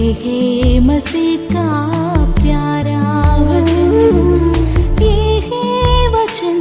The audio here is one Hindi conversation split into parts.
है मसीह का प्यारा वचन, ये है वचन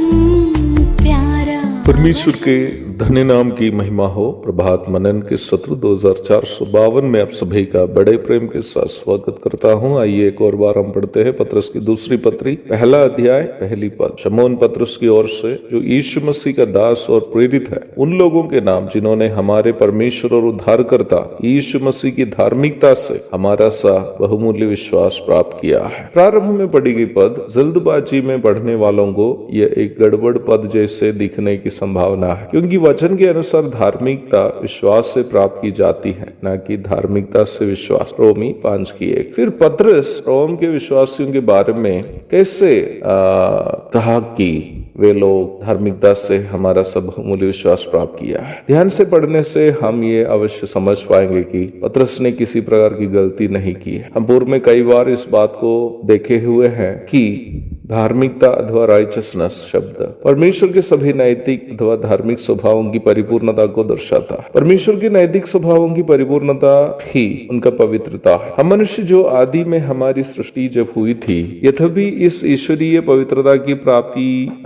प्यारा। परमेश्वर के धन्य नाम की महिमा हो। प्रभात मनन के सत्र 2452 में आप सभी का बड़े प्रेम के साथ स्वागत करता हूं। आइए एक और बार हम पढ़ते हैं पतरस की दूसरी पत्री, पहला अध्याय, पहली पद। शमौन पतरस की ओर से, जो यीशु मसीह का दास और प्रेरित है, उन लोगों के नाम जिन्होंने हमारे परमेश्वर और उद्धारकर्ता यीशु मसीह की धार्मिकता से हमारा सा बहुमूल्य विश्वास प्राप्त किया है। प्रारंभ में पढ़ी गई पद जल्दबाजी में पढ़ने वालों को यह एक गड़बड़ पद जैसे दिखने की संभावना है, क्योंकि वचन के अनुसार धार्मिकता विश्वास से प्राप्त की जाती है, न कि धार्मिकता से विश्वास। रोमी 5:1। फिर पतरस रोम के विश्वासियों के बारे में कैसे कहा कि वे लोग धार्मिकता से हमारा सब बहुमूल्य विश्वास प्राप्त किया है। ध्यान से पढ़ने से हम ये अवश्य समझ पाएंगे कि पतरस ने किसी प्रकार की गलती नहीं की है। हम पूर्व में कई बार इस बात को देखे हुए हैं कि धार्मिकता अथवा राइचसनेस शब्द परमेश्वर के सभी नैतिक अथवा धार्मिक स्वभावों की परिपूर्णता को दर्शाता है। परमेश्वर के नैतिक स्वभावों की परिपूर्णता ही उनका पवित्रता है। हम मनुष्य जो आदि में हमारी सृष्टि जब हुई थी, यह भी इस ईश्वरीय पवित्रता की प्राप्ति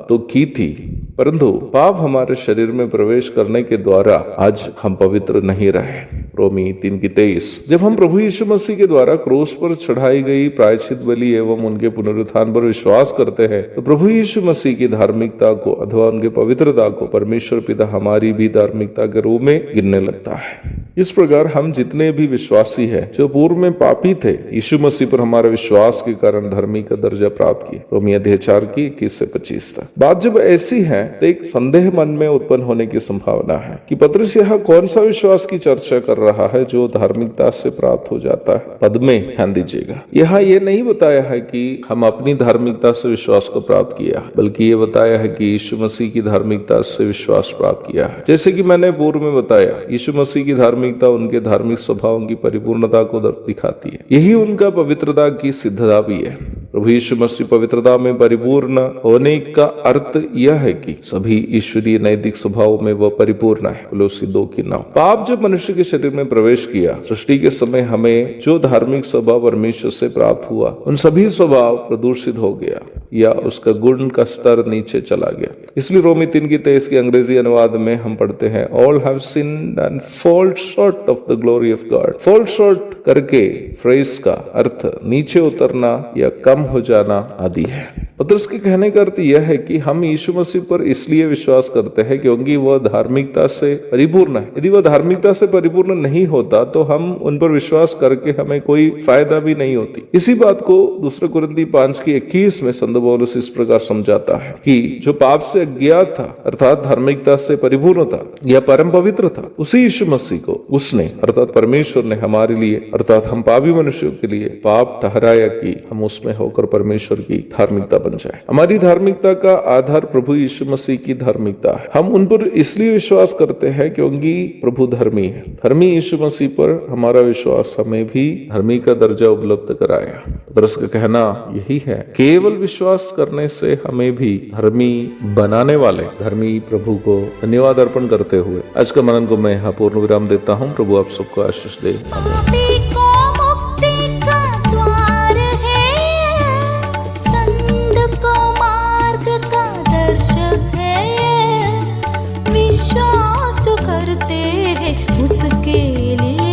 तो की थी, परंतु पाप हमारे शरीर में प्रवेश करने के द्वारा आज हम पवित्र नहीं रहे। रोमी 3:23। जब हम प्रभु यीशु मसीह के द्वारा क्रूस पर चढ़ाई गई प्रायश्चित बलि एवं उनके पुनरुत्थान पर विश्वास करते हैं, तो प्रभु यीशु मसीह की धार्मिकता को अथवा उनके पवित्रता को परमेश्वर पिता हमारी भी धार्मिकता के रूप में गिनने लगता है। इस प्रकार हम जितने भी विश्वासी हैं जो पूर्व में पापी थे, यीशु मसीह पर हमारे विश्वास के कारण धर्मी का दर्जा प्राप्त किए। रोमी अध्याय 4:21-25 तक। बात जब ऐसी है तो एक संदेह मन में उत्पन्न होने की संभावना है कि पतरस यहाँ कौन सा विश्वास की चर्चा कर रहा है जो धार्मिकता से प्राप्त हो जाता है। पद में ध्यान दीजिएगा, यहाँ ये नहीं बताया है कि हम अपनी धार्मिकता से विश्वास को प्राप्त किया, बल्कि ये बताया है कि यीशु मसीह की धार्मिकता से विश्वास प्राप्त किया है। जैसे कि मैंने पूर्व में बताया, यीशु मसीह की धार्मिकता उनके धार्मिक स्वभावों की परिपूर्णता को दिखाती है। यही उनका पवित्रता की सिद्धता भी है। प्रभु यीशु मसीह पवित्रता में परिपूर्ण होने का अर्थ यह है कि सभी ईश्वरीय नैतिक स्वभावों में वह परिपूर्ण है। कोलोसी 2:9। पाप जब मनुष्य के शरीर में प्रवेश किया, सृष्टि के समय हमें जो धार्मिक स्वभाव परमेश्वर से प्राप्त हुआ, उन सभी स्वभाव प्रदूषित हो गया या उसका गुण का स्तर नीचे चला गया। इसलिए रोमी 3:23 के अंग्रेजी अनुवाद में हम पढ़ते हैं, all have sinned and fall short of the glory of God. Fall short करके फ्रेज का अर्थ नीचे उतरना या कम हो जाना आदि है। पतरस के कहने का अर्थ यह है कि हम यीशु मसीह पर इसलिए विश्वास करते हैं क्योंकि वह धार्मिकता से परिपूर्ण है। यदि वह धार्मिकता से परिपूर्ण नहीं होता तो हम उन पर विश्वास करके हमें कोई फायदा भी नहीं होती। इसी बात को 2 कुरिन्थी 5:21 में संत पौलुस इस प्रकार समझाता है कि जो पाप से अज्ञात था अर्थात धार्मिकता से परिपूर्ण था या परम पवित्र था, उसी यीशु मसीह को उसने अर्थात परमेश्वर ने हमारे लिए अर्थात हम पापी मनुष्यों के लिए पाप ठहराया कि हम उसमें होकर परमेश्वर की धार्मिकता बन जाए। हमारी धार्मिकता का आधार प्रभु यीशु मसीह की धार्मिकता है। हम उन पर इसलिए विश्वास करते हैं क्योंकि प्रभु धर्मी है। धर्मी यीशु मसीह पर हमारा विश्वास हमें भी धर्मी का दर्जा उपलब्ध कराया। पतरस का कहना यही है, केवल विश्वास करने से हमें भी धर्मी बनाने वाले धर्मी प्रभु को धन्यवाद अर्पण करते हुए आज का मनन को मैं यहाँ पूर्ण विराम देता हूँ। प्रभु आप सबको आशीष दे। उसके लिए